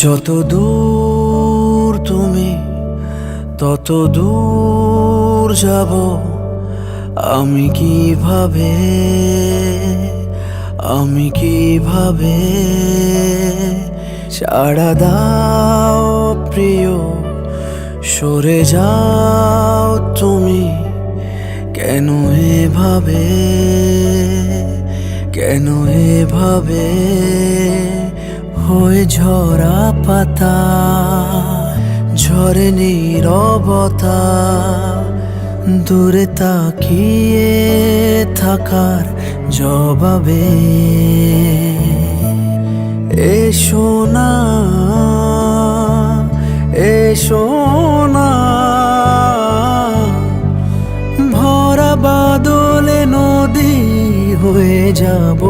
যত দূর তুমি তত দূর যাব আমি কিভাবে ছাড়া দাও প্রিয়, সরে যাও তুমি কেন এভাবে হয়ে ঝরা পাতা, ঝরে নীরবতা, দূরে তাকিয়ে থাকার জবাবে। এসো না, এসো না, ভরা বাদলে নদী হয়ে যাব